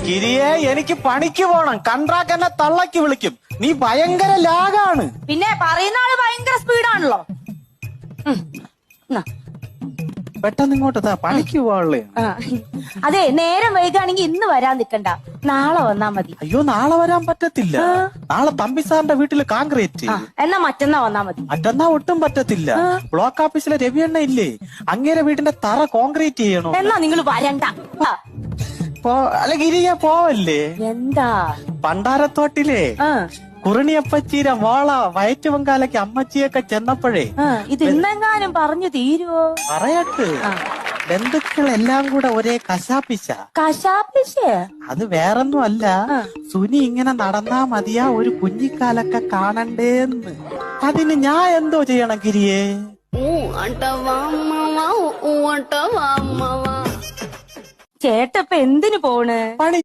ഗിരിയെ എനിക്ക് പണിക്ക് പോണം. കൺട്രാക്ട് എന്നെ തള്ളക്ക് വിളിക്കും. നീ ഭയങ്കര ലാഗാണ്. പിന്നെ പറയുന്ന ആള് ഭയങ്കര സ്പീഡാണല്ലോ. പെട്ടെന്ന് ഇങ്ങോട്ട് പണിക്ക് പോവാളേ. അതെ, നേരം വൈകാണെങ്കിൽ ഇന്ന് വരാൻ നിക്കണ്ട, നാളെ വന്നാ മതി. അയ്യോ, നാളെ വരാൻ പറ്റത്തില്ല. നാളെ തമ്പി സാറിന്റെ വീട്ടില് കോൺക്രീറ്റ്. എന്നാ മറ്റന്നാ വന്നാ മതി. മറ്റന്നാ ഒട്ടും പറ്റത്തില്ല. ബ്ലോക്ക് ഓഫീസിലെ രവിയണ്ണ ഇല്ലേ, അങ്ങേരെ വീടിന്റെ തറ കോൺക്രീറ്റ് ചെയ്യണോ. എന്നാ നിങ്ങൾ വരണ്ട. അല്ല ഗിരിയെ പോവല്ലേ. എന്താ? പണ്ടാരത്തോട്ടിലെ കുറിണിയപ്പച്ചീരെ മോള വയറ്റ് പൊങ്കാലയ്ക്ക് അമ്മച്ചിയൊക്കെ ചെന്നപ്പോഴേ ഇത് ഇന്നെങ്ങാനും പറഞ്ഞു തീരുവോ? പറയട്ട്, ബന്ധുക്കളെല്ലാം കൂടെ ഒരേ കശാപ്പിശ. അത് വേറൊന്നും അല്ല, സുനി ഇങ്ങനെ നടന്നാ മതിയാ ഒരു കുഞ്ഞിക്കാലൊക്കെ കാണണ്ടേന്ന്. അതിന് ഞാൻ എന്തോ ചെയ്യണം ഗിരിയെ? ചേട്ടപ്പ എന്തിനു പോണ്? പണി